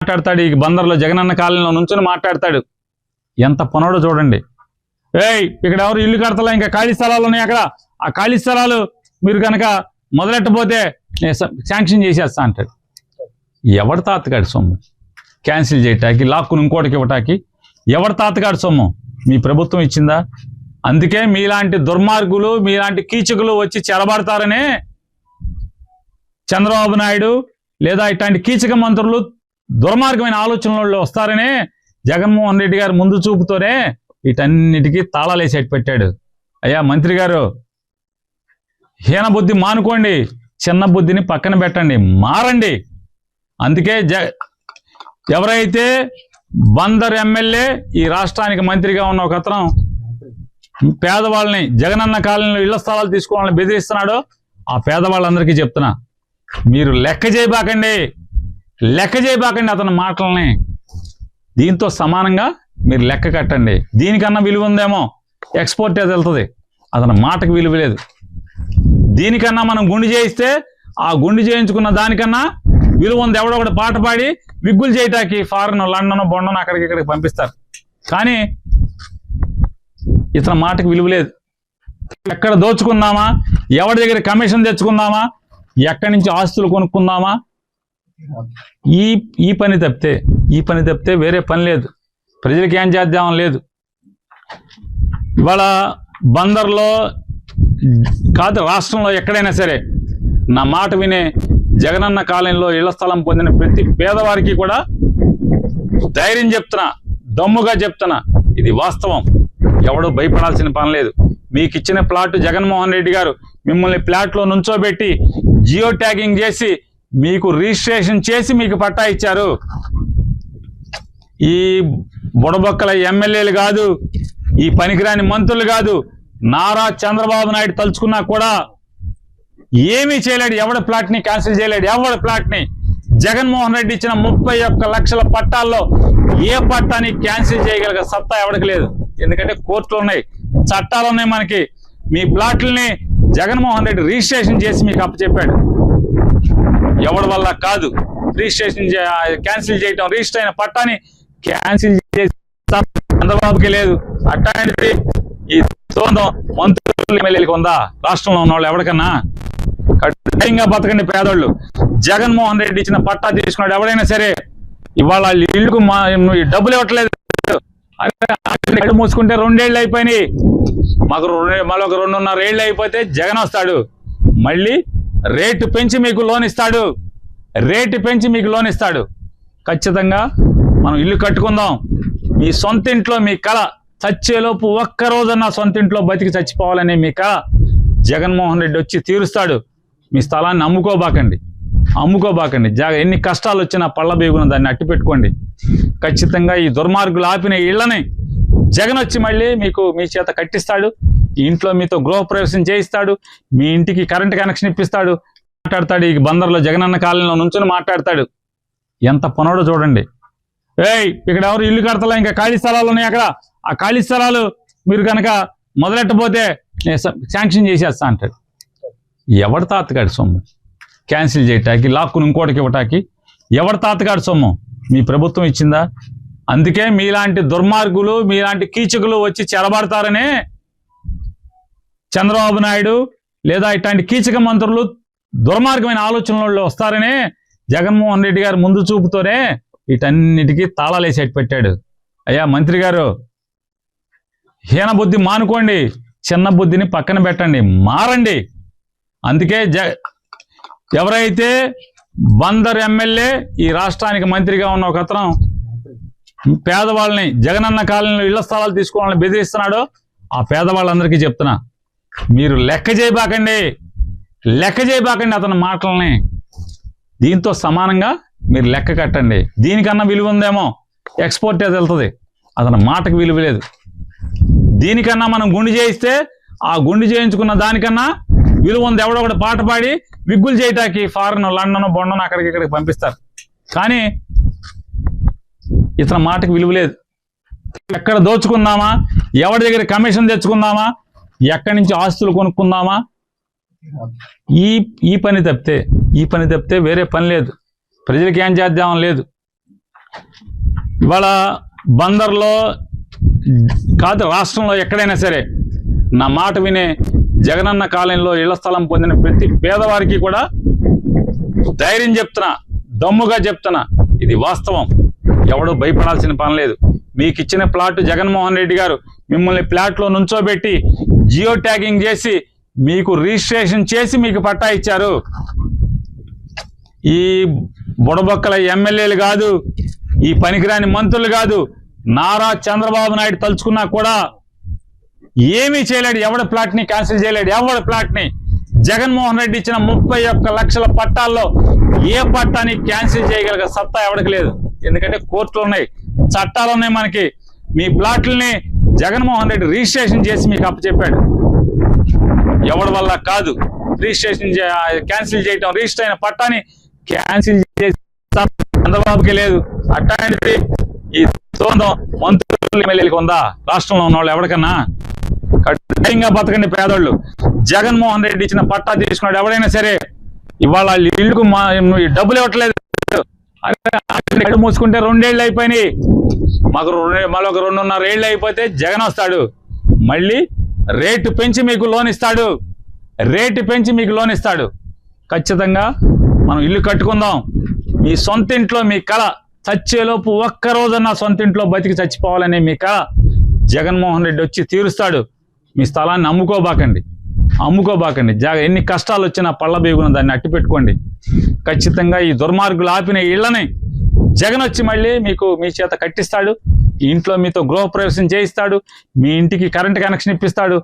మాట్లాడతాడు. ఈ బందర్లో జగనన్న కాలనీలో నుంచుని మాట్లాడతాడు. ఎంత పనోడో చూడండి. ఇక్కడ ఎవరు ఇల్లు కడతలా, ఇంకా ఖాళీ స్థలాలు ఉన్నాయి అక్కడ, ఆ ఖాళీ స్థలాలు మీరు కనుక మొదలెట్టబోతే శాంక్షన్ చేసేస్తా అంటాడు. ఎవరి తాతగాడి సొమ్ము క్యాన్సిల్ చేయటానికి, లాక్కుని ఇంకోటికి ఇవ్వటానికి ఎవరి తాతగాడి సొమ్ము? మీ ప్రభుత్వం ఇచ్చిందా? అందుకే మీలాంటి దుర్మార్గులు, మీలాంటి కీచకులు వచ్చి చెరబడతారనే చంద్రబాబు నాయుడు లేదా ఇట్లాంటి కీచక మంత్రులు దుర్మార్గమైన ఆలోచనలు వస్తారనే జగన్మోహన్ రెడ్డి గారు ముందు చూపుతోనే వీటన్నిటికీ తాళాలేసేటి పెట్టాడు. అయ్యా మంత్రి గారు, హీన బుద్ధి మానుకోండి, చిన్న బుద్ధిని పక్కన పెట్టండి, మారండి. అందుకే ఎవరైతే బందర్ ఎమ్మెల్యే ఈ రాష్ట్రానికి మంత్రిగా ఉన్న ఒక అతను పేదవాళ్ళని జగనన్న కాలనీలో ఇళ్ల స్థలాలు తీసుకోవాలని బెదిరిస్తున్నాడో ఆ పేదవాళ్ళందరికీ చెప్తున్నా, మీరు లెక్క చేయబాకండి అతని మాటల్ని. దీంతో సమానంగా మీరు లెక్క కట్టండి. దీనికన్నా విలువ ఉందేమో ఎక్స్పోర్ట్ అది వెళ్తుంది, అతని మాటకు విలువ లేదు. దీనికన్నా మనం గుండు చేయిస్తే ఆ గుండు చేయించుకున్న దానికన్నా విలువ ఉంది. ఎవడో ఒకటి పాట పాడి విగ్గులు చేయటానికి ఫారెన్, లండన్, బొండను అక్కడికి ఇక్కడికి పంపిస్తారు. కానీ ఇతని మాటకు విలువ లేదు. ఎక్కడ దోచుకుందామా, ఎవరి దగ్గర కమిషన్ తెచ్చుకుందామా, ఎక్కడి నుంచి ఆస్తులు కొనుక్కుందామా, ఈ పని తప్పితే వేరే పని లేదు. ప్రజలకి ఏం చేద్దామని లేదు. ఇవాళ బందర్లో కాదు, రాష్ట్రంలో ఎక్కడైనా సరే నా మాట వినే జగనన్న కాలనీలో ఇళ్ల స్థలం పొందిన ప్రతి పేదవారికి కూడా ధైర్యం చెప్తున్నా, దమ్ముగా చెప్తున్నా, ఇది వాస్తవం. ఎవడో భయపడాల్సిన పని లేదు. మీకు ఇచ్చిన ప్లాట్ జగన్మోహన్ రెడ్డి గారు మిమ్మల్ని ప్లాట్లో నుంచోబెట్టి జియో ట్యాగింగ్ చేసి మీకు రిజిస్ట్రేషన్ చేసి మీకు పట్టా ఇచ్చారు. ఈ బుడబొక్కల ఎమ్మెల్యేలు కాదు, ఈ పనికిరాని మంత్రులు కాదు, నారా చంద్రబాబు నాయుడు తలుచుకున్నా కూడా ఏమీ చేయలేడు. ఎవడి ప్లాట్ని క్యాన్సిల్ చేయలేడు. ఎవడి ప్లాట్ని జగన్మోహన్ రెడ్డి ఇచ్చిన 31 లక్షల పట్టాల్లో ఏ పట్టాని క్యాన్సిల్ చేయగలిగే సత్తా ఎవడికి లేదు. ఎందుకంటే కోర్టులు ఉన్నాయి, చట్టాలు ఉన్నాయి మనకి. మీ ప్లాట్లని జగన్మోహన్ రెడ్డి రిజిస్ట్రేషన్ చేసి మీకు అప్పచెప్పాడు. ఎవడి వల్ల కాదు రిజిస్ట్రేషన్ క్యాన్సిల్ చేయటం. రిజిస్టర్ అయిన పట్టాని క్యాన్సిల్ చేసి చంద్రబాబుకి లేదు. అట్లాంటిది ఈ సొంతం మంత్రులు ఎమ్మెల్యేలకు ఉందా? రాష్ట్రంలో ఉన్న వాళ్ళు ఎవరికన్నా? కఠినంగా బతకండి పేదోళ్ళు. జగన్మోహన్ రెడ్డి ఇచ్చిన పట్టా తీసుకున్నాడు ఎవడైనా సరే. ఇవాళ ఇళ్ళకు డబ్బులు ఇవ్వట్లేదు, అడ్డు మూసుకుంటే 2 ఏళ్ళు అయిపోయినాయి. మాకు మళ్ళీ ఒక 2.5 ఏళ్ళు అయిపోతే జగన్ వస్తాడు, మళ్ళీ రేటు పెంచి మీకు లోన్ ఇస్తాడు. ఖచ్చితంగా మనం ఇల్లు కట్టుకుందాం. మీ సొంత ఇంట్లో మీ కళ, చచ్చేలోపు ఒక్కరోజన్నా సొంత ఇంట్లో బతికి చచ్చిపోవాలనే మీ కళ జగన్మోహన్ రెడ్డి వచ్చి తీరుస్తాడు. మీ స్థలాన్ని అమ్ముకోబాకండి. ఎన్ని కష్టాలు వచ్చినా పళ్ళ బేగున దాన్ని అట్టి పెట్టుకోండి. ఖచ్చితంగా ఈ దుర్మార్గులు ఆపిన ఇళ్లని జగన్ వచ్చి మళ్ళీ మీ చేత కట్టిస్తాడు. ఈ ఇంట్లో మీతో గృహప్రవేశం చేయిస్తాడు. మీ ఇంటికి కరెంట్ కనెక్షన్ ఇప్పిస్తాడు. మాట్లాడతాడు. ఈ బందర్లో జగనన్న కాలనీలో నుంచుని మాట్లాడతాడు. ఎంత పనోడో చూడండి. ఇక్కడ ఎవరు ఇల్లు కడతలా, ఇంకా ఖాళీ స్థలాలు ఉన్నాయి అక్కడ, ఆ ఖాళీ స్థలాలు మీరు కనుక మొదలెట్టబోతే శాంక్షన్ చేసేస్తా అంటాడు. ఎవరి తాతగాడి సొమ్ము క్యాన్సిల్ చేయటానికి, లాక్కుని ఇంకోటికి ఇవ్వటానికి ఎవరి తాతగాడి సొమ్ము? మీ ప్రభుత్వం ఇచ్చిందా? అందుకే మీలాంటి దుర్మార్గులు, మీలాంటి కీచకులు వచ్చి చెరబడతారనే చంద్రబాబు నాయుడు లేదా ఇట్లాంటి కీచక మంత్రులు దుర్మార్గమైన ఆలోచనలు వస్తారనే జగన్మోహన్ రెడ్డి గారు ముందు చూపుతోనే వీటన్నిటికీ తాళాలేసేటి పెట్టాడు. అయ్యా మంత్రి గారు, హీన బుద్ధి మానుకోండి, చిన్న బుద్ధిని పక్కన పెట్టండి, మారండి. అందుకే ఎవరైతే బందర్ ఎమ్మెల్యే ఈ రాష్ట్రానికి మంత్రిగా ఉన్న ఒక అతను పేదవాళ్ళని జగనన్న కాలనీలో ఇళ్ల స్థలాలు తీసుకోవాలని బెదిరిస్తున్నాడో ఆ పేదవాళ్ళందరికీ చెప్తున్నా, మీరు లెక్క చేయబాకండి అతని మాటల్ని. దీంతో సమానంగా మీరు లెక్క కట్టండి. దీనికన్నా విలువ ఉందేమో ఎక్స్పోర్ట్ అది వెళ్తుంది, అతని మాటకు విలువ లేదు. దీనికన్నా మనం గుండు చేయిస్తే ఆ గుండు చేయించుకున్న దానికన్నా విలువ ఉంది. ఎవడో ఒకటి పాట పాడి విగ్గులు చేయటానికి ఫారెన్, లండన్, బొండను అక్కడికి ఇక్కడికి పంపిస్తారు. కానీ ఇతని మాటకు విలువ లేదు. ఎక్కడ దోచుకుందామా, ఎవరి దగ్గర కమిషన్ తెచ్చుకుందామా, ఎక్కడి నుంచి ఆస్తులు కొనుక్కుందామా, ఈ పని తప్పితే వేరే పని లేదు. ప్రజలకి ఏం చేద్దామని లేదు. ఇవాళ బందర్లో కాదు, రాష్ట్రంలో ఎక్కడైనా సరే నా మాట వినే జగనన్న కాలనీలో ఇళ్ల స్థలం పొందిన ప్రతి పేదవారికి కూడా ధైర్యం చెప్తున్నా, దమ్ముగా చెప్తున్నా, ఇది వాస్తవం. ఎవడు భయపడాల్సిన పని లేదు. మీకు ఇచ్చిన ప్లాట్ జగన్మోహన్ రెడ్డి గారు మిమ్మల్ని ప్లాట్లో నుంచోబెట్టి జియో ట్యాగింగ్ చేసి మీకు రిజిస్ట్రేషన్ చేసి మీకు పట్టా ఇచ్చారు. ఈ బుడబొక్కల ఎమ్మెల్యేలు కాదు, ఈ పనికిరాని మంత్రులు కాదు, నారా చంద్రబాబు నాయుడు తలుచుకున్నా కూడా ఏమీ చేయలేడు. ఎవడ ప్లాట్ ని క్యాన్సిల్ చేయలేడు. ఎవడ ప్లాట్ ని జగన్మోహన్ రెడ్డి ఇచ్చిన 31 లక్షల పట్టాల్లో ఏ పట్టాని క్యాన్సిల్ చేయగలిగే సత్తా ఎవరికి లేదు. ఎందుకంటే కోర్టులు ఉన్నాయి, చట్టాలు ఉన్నాయి మనకి. మీ ప్లాట్లని జగన్మోహన్ రెడ్డి రిజిస్ట్రేషన్ చేసి మీకు అప్పచెప్పాడు. ఎవడి వల్ల కాదు రిజిస్ట్రేషన్ క్యాన్సిల్ చేయటం. రిజిస్టర్ అయిన పట్టాని క్యాన్సిల్ చేసి చంద్రబాబుకి లేదు. అట్లాంటిది ఈ తోందం మంత్రులు ఎమ్మెల్యేలకు ఉందా? రాష్ట్రంలో ఉన్న వాళ్ళు ఎవరికన్నా? కఠినంగా బతకండి పేదోళ్ళు. జగన్మోహన్ రెడ్డి ఇచ్చిన పట్టా తీసుకున్నాడు ఎవడైనా సరే. ఇవాళ ఇళ్ళకు డబ్బులు ఇవ్వట్లేదు. మూసుకుంటే 2 ఏళ్ళు అయిపోయినాయి. మాకు మరొక 2.5 ఏళ్ళు అయిపోతే జగన్ వస్తాడు. మళ్ళీ రేటు పెంచి మీకు లోన్ ఇస్తాడు. రేటు పెంచి మీకు లోన్ ఇస్తాడు. ఖచ్చితంగా మనం ఇల్లు కట్టుకుందాం. మీ సొంత ఇంట్లో మీ కళ చచ్చేలోపు ఒక్కరోజన్నా సొంత ఇంట్లో బతికి చచ్చిపోవాలనే మీ కళ జగన్మోహన్ రెడ్డి వచ్చి తీరుస్తాడు. మీ స్థలాన్ని అమ్ముకోబాకండి. ఎన్ని కష్టాలు వచ్చినా పళ్ళ బేగున దాన్ని అట్టి పెట్టుకోండి. ఖచ్చితంగా ఈ దుర్మార్గులు ఆపిన ఇళ్లని జగన్ వచ్చి మళ్ళీ మీకు మీ చేత కట్టిస్తాడు. ఈ ఇంట్లో మీతో గృహప్రవేశం చేయిస్తాడు. మీ ఇంటికి కరెంట్ కనెక్షన్ ఇప్పిస్తాడు.